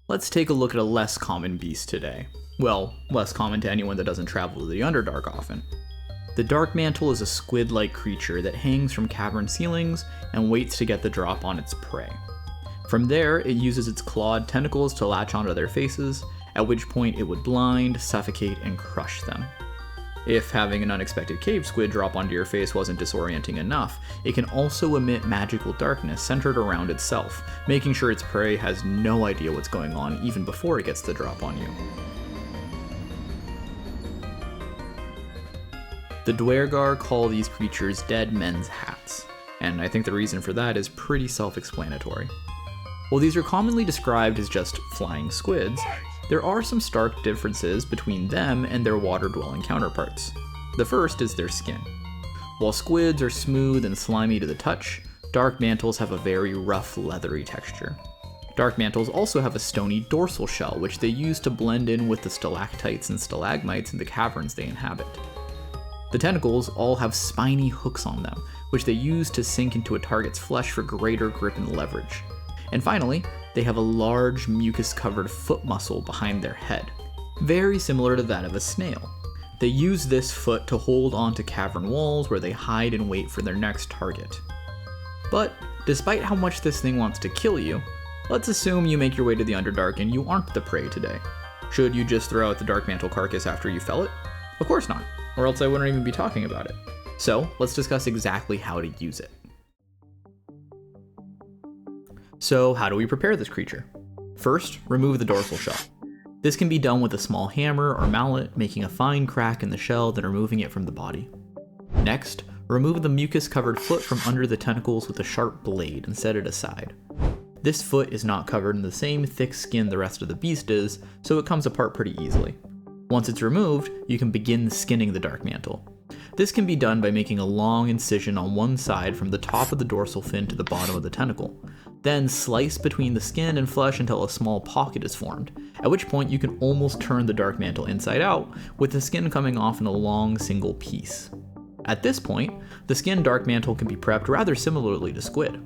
Let's take a look at a less common beast today. Well, less common to anyone that doesn't travel to the Underdark often. The Darkmantle is a squid-like creature that hangs from cavern ceilings and waits to get the drop on its prey. From there, it uses its clawed tentacles to latch onto their faces, at which point it would blind, suffocate, and crush them. If having an unexpected cave squid drop onto your face wasn't disorienting enough, it can also emit magical darkness centered around itself, making sure its prey has no idea what's going on even before it gets the drop on you. The Duergar call these creatures dead men's hats, and I think the reason for that is pretty self-explanatory. While these are commonly described as just flying squids, there are some stark differences between them and their water-dwelling counterparts. The first is their skin. While squids are smooth and slimy to the touch, Darkmantles have a very rough, leathery texture. Darkmantles also have a stony dorsal shell, which they use to blend in with the stalactites and stalagmites in the caverns they inhabit. The tentacles all have spiny hooks on them, which they use to sink into a target's flesh for greater grip and leverage. And finally, they have a large mucus-covered foot muscle behind their head, very similar to that of a snail. They use this foot to hold onto cavern walls where they hide and wait for their next target. But despite how much this thing wants to kill you, let's assume you make your way to the Underdark and you aren't the prey today. Should you just throw out the Darkmantle carcass after you fell it? Of course not, or else I wouldn't even be talking about it. So let's discuss exactly how to use it. So how do we prepare this creature? First, remove the dorsal shell. This can be done with a small hammer or mallet, making a fine crack in the shell, then removing it from the body. Next, remove the mucus-covered foot from under the tentacles with a sharp blade and set it aside. This foot is not covered in the same thick skin the rest of the beast is, so it comes apart pretty easily. Once it's removed, you can begin skinning the Darkmantle. This can be done by making a long incision on one side from the top of the dorsal fin to the bottom of the tentacle. Then slice between the skin and flesh until a small pocket is formed, at which point you can almost turn the Darkmantle inside out, with the skin coming off in a long single piece. At this point, the skin Darkmantle can be prepped rather similarly to squid.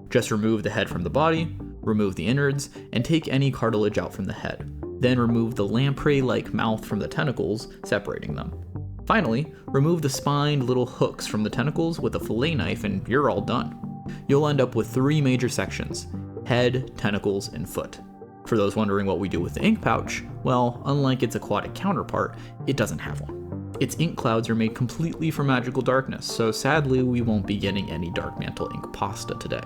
Just remove the head from the body, remove the innards, and take any cartilage out from the head. Then remove the lamprey-like mouth from the tentacles, separating them. Finally, remove the spined little hooks from the tentacles with a fillet knife and you're all done. You'll end up with 3 major sections: head, tentacles, and foot. For those wondering what we do with the ink pouch, well, unlike its aquatic counterpart, it doesn't have one. Its ink clouds are made completely from magical darkness, so sadly we won't be getting any Darkmantle ink pasta today.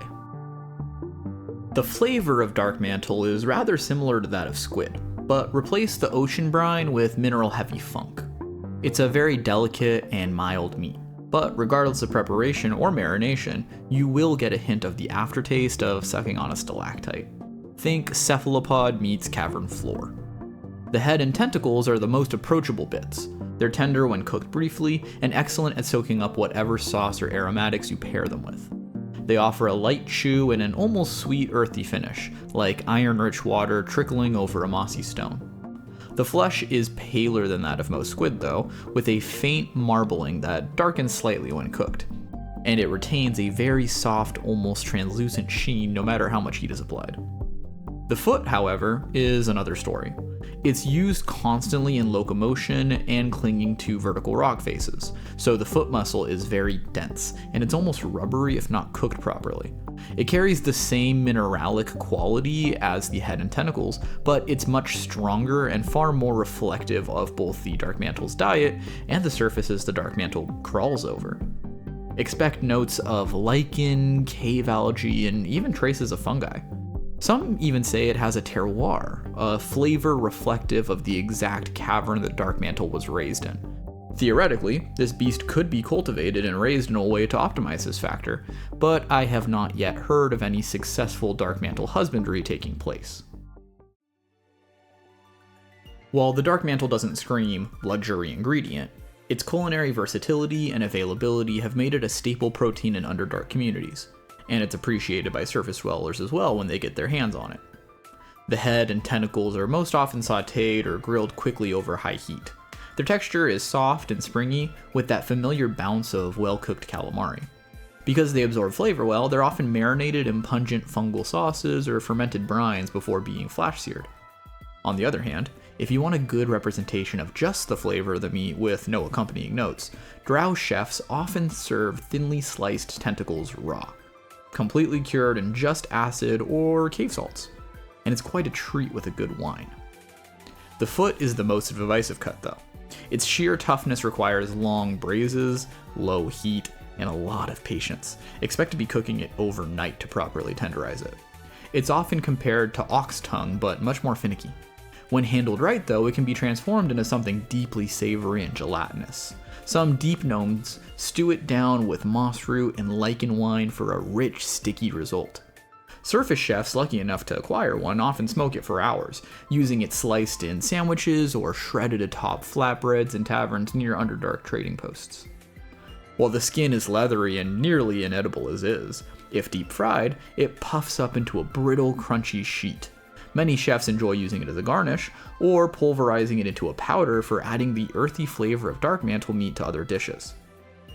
The flavor of Darkmantle is rather similar to that of squid, but replace the ocean brine with mineral-heavy funk. It's a very delicate and mild meat, but regardless of preparation or marination, you will get a hint of the aftertaste of sucking on a stalactite. Think cephalopod meets cavern floor. The head and tentacles are the most approachable bits. They're tender when cooked briefly, and excellent at soaking up whatever sauce or aromatics you pair them with. They offer a light chew and an almost sweet earthy finish, like iron-rich water trickling over a mossy stone. The flesh is paler than that of most squid though, with a faint marbling that darkens slightly when cooked. And it retains a very soft, almost translucent sheen no matter how much heat is applied. The foot, however, is another story. It's used constantly in locomotion and clinging to vertical rock faces, so the foot muscle is very dense, and it's almost rubbery if not cooked properly. It carries the same mineralic quality as the head and tentacles, but it's much stronger and far more reflective of both the Darkmantle's diet and the surfaces the Darkmantle crawls over. Expect notes of lichen, cave algae, and even traces of fungi. Some even say it has a terroir, a flavor reflective of the exact cavern that Darkmantle was raised in. Theoretically, this beast could be cultivated and raised in a way to optimize this factor, but I have not yet heard of any successful Darkmantle husbandry taking place. While the Darkmantle doesn't scream luxury ingredient, its culinary versatility and availability have made it a staple protein in Underdark communities, and it's appreciated by surface dwellers as well when they get their hands on it. The head and tentacles are most often sautéed or grilled quickly over high heat. Their texture is soft and springy, with that familiar bounce of well-cooked calamari. Because they absorb flavor well, they're often marinated in pungent fungal sauces or fermented brines before being flash seared. On the other hand, if you want a good representation of just the flavor of the meat with no accompanying notes, drow chefs often serve thinly sliced tentacles raw, completely cured in just acid or cave salts, and it's quite a treat with a good wine. The foot is the most divisive cut though. Its sheer toughness requires long braises, low heat, and a lot of patience. Expect to be cooking it overnight to properly tenderize it. It's often compared to ox tongue, but much more finicky. When handled right though, it can be transformed into something deeply savory and gelatinous. Some deep gnomes stew it down with moss root and lichen wine for a rich, sticky result. Surface chefs lucky enough to acquire one often smoke it for hours, using it sliced in sandwiches or shredded atop flatbreads in taverns near Underdark trading posts. While the skin is leathery and nearly inedible as is, if deep fried, it puffs up into a brittle, crunchy sheet. Many chefs enjoy using it as a garnish, or pulverizing it into a powder for adding the earthy flavor of Darkmantle meat to other dishes.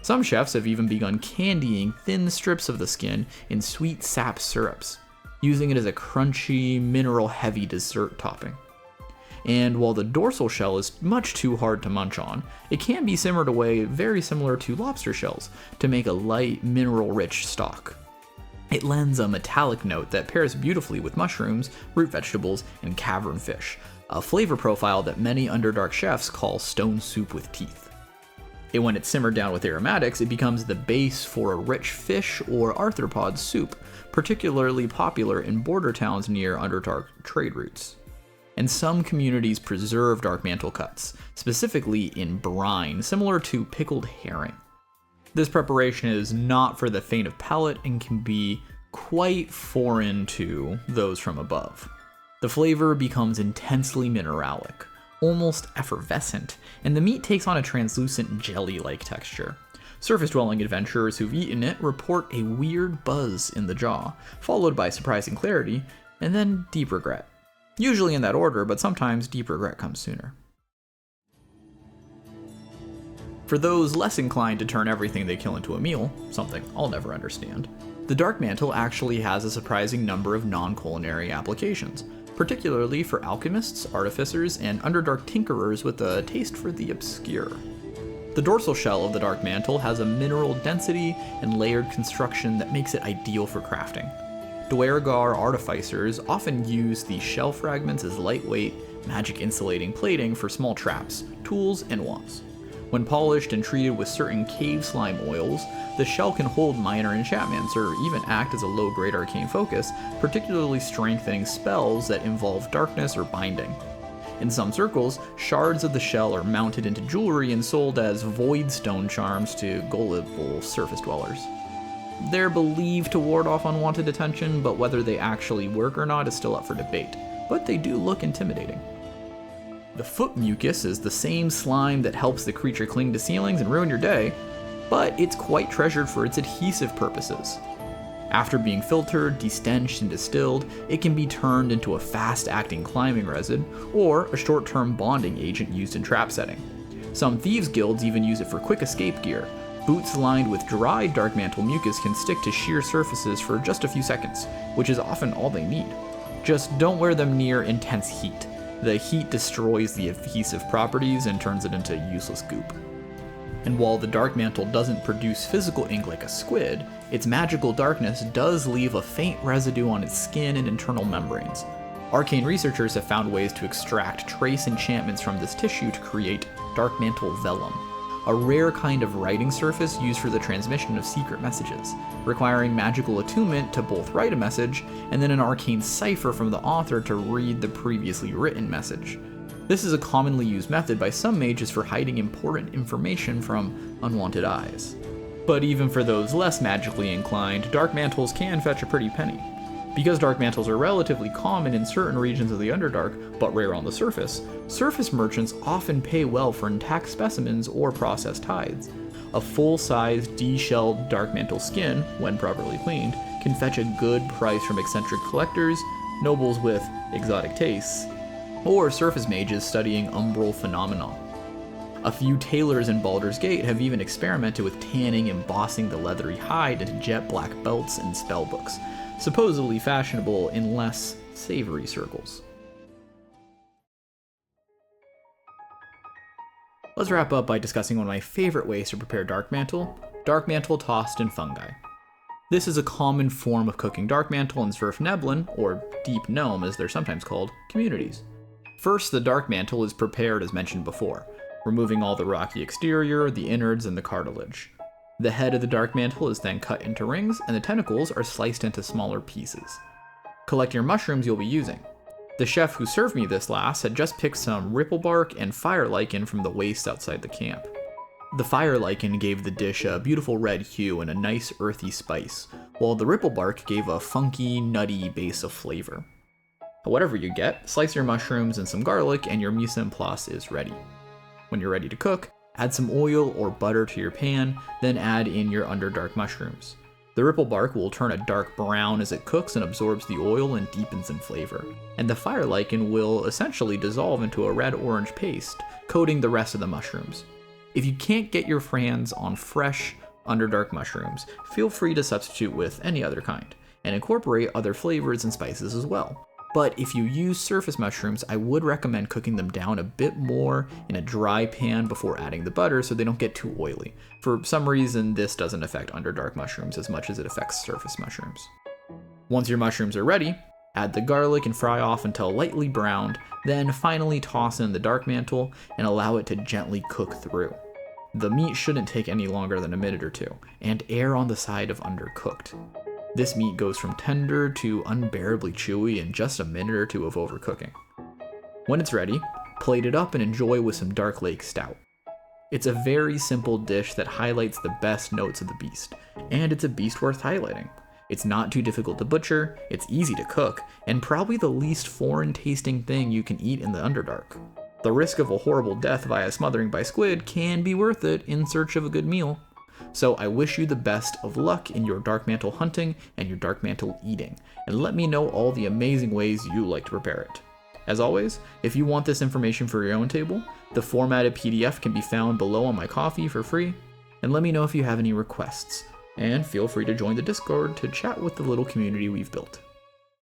Some chefs have even begun candying thin strips of the skin in sweet sap syrups, using it as a crunchy, mineral-heavy dessert topping. And while the dorsal shell is much too hard to munch on, it can be simmered away very similar to lobster shells to make a light, mineral-rich stock. It lends a metallic note that pairs beautifully with mushrooms, root vegetables, and cavern fish, a flavor profile that many Underdark chefs call stone soup with teeth. And when it's simmered down with aromatics, it becomes the base for a rich fish or arthropod soup, particularly popular in border towns near Underdark trade routes. And some communities preserve Darkmantle cuts, specifically in brine, similar to pickled herring. This preparation is not for the faint of palate and can be quite foreign to those from above. The flavor becomes intensely mineralic, almost effervescent, and the meat takes on a translucent jelly-like texture. Surface-dwelling adventurers who've eaten it report a weird buzz in the jaw, followed by surprising clarity, and then deep regret. Usually in that order, but sometimes deep regret comes sooner. For those less inclined to turn everything they kill into a meal, something I'll never understand, the Darkmantle actually has a surprising number of non-culinary applications, particularly for alchemists, artificers, and Underdark tinkerers with a taste for the obscure. The dorsal shell of the Darkmantle has a mineral density and layered construction that makes it ideal for crafting. Duergar artificers often use the shell fragments as lightweight, magic insulating plating for small traps, tools, and wands. When polished and treated with certain cave slime oils, the shell can hold minor enchantments or even act as a low-grade arcane focus, particularly strengthening spells that involve darkness or binding. In some circles, shards of the shell are mounted into jewelry and sold as void stone charms to gullible surface dwellers. They're believed to ward off unwanted attention, but whether they actually work or not is still up for debate, but they do look intimidating. The foot mucus is the same slime that helps the creature cling to ceilings and ruin your day, but it's quite treasured for its adhesive purposes. After being filtered, destenched, and distilled, it can be turned into a fast-acting climbing resin or a short-term bonding agent used in trap setting. Some thieves' guilds even use it for quick escape gear. Boots lined with dried Darkmantle mucus can stick to sheer surfaces for just a few seconds, which is often all they need. Just don't wear them near intense heat. The heat destroys the adhesive properties and turns it into useless goop. And while the Darkmantle doesn't produce physical ink like a squid, its magical darkness does leave a faint residue on its skin and internal membranes. Arcane researchers have found ways to extract trace enchantments from this tissue to create Darkmantle vellum, a rare kind of writing surface used for the transmission of secret messages, requiring magical attunement to both write a message and then an arcane cipher from the author to read the previously written message. This is a commonly used method by some mages for hiding important information from unwanted eyes. But even for those less magically inclined, Darkmantles can fetch a pretty penny. Because Darkmantles are relatively common in certain regions of the Underdark, but rare on the surface merchants often pay well for intact specimens or processed hides. A full-sized, de-shelled Darkmantle skin, when properly cleaned, can fetch a good price from eccentric collectors, nobles with exotic tastes, or surface mages studying umbral phenomena. A few tailors in Baldur's Gate have even experimented with tanning and embossing the leathery hide into jet black belts and spellbooks, supposedly fashionable in less savory circles. Let's wrap up by discussing one of my favorite ways to prepare Darkmantle, Darkmantle tossed in fungi. This is a common form of cooking Darkmantle in Zwerfneblin, or Deep Gnome as they're sometimes called, communities. First, the Darkmantle is prepared as mentioned before, removing all the rocky exterior, the innards, and the cartilage. The head of the Darkmantle is then cut into rings, and the tentacles are sliced into smaller pieces. Collect your mushrooms you'll be using. The chef who served me this last had just picked some ripplebark and fire lichen from the waste outside the camp. The fire lichen gave the dish a beautiful red hue and a nice earthy spice, while the ripplebark gave a funky, nutty base of flavor. Whatever you get, slice your mushrooms and some garlic and your mise en place is ready. When you're ready to cook, add some oil or butter to your pan, then add in your underdark mushrooms. The ripplebark will turn a dark brown as it cooks and absorbs the oil and deepens in flavor, and the fire lichen will essentially dissolve into a red-orange paste, coating the rest of the mushrooms. If you can't get your hands on fresh, underdark mushrooms, feel free to substitute with any other kind, and incorporate other flavors and spices as well. But if you use surface mushrooms, I would recommend cooking them down a bit more in a dry pan before adding the butter so they don't get too oily. For some reason, this doesn't affect underdark mushrooms as much as it affects surface mushrooms. Once your mushrooms are ready, add the garlic and fry off until lightly browned, then finally toss in the Darkmantle and allow it to gently cook through. The meat shouldn't take any longer than a minute or two, and err on the side of undercooked. This meat goes from tender to unbearably chewy in just a minute or two of overcooking. When it's ready, plate it up and enjoy with some Dark Lake Stout. It's a very simple dish that highlights the best notes of the beast, and it's a beast worth highlighting. It's not too difficult to butcher, it's easy to cook, and probably the least foreign tasting thing you can eat in the Underdark. The risk of a horrible death via smothering by squid can be worth it in search of a good meal. So I wish you the best of luck in your Darkmantle hunting and your Darkmantle eating, and let me know all the amazing ways you like to prepare it. As always, if you want this information for your own table, the formatted PDF can be found below on my Ko-fi for free, and let me know if you have any requests, and feel free to join the Discord to chat with the little community we've built.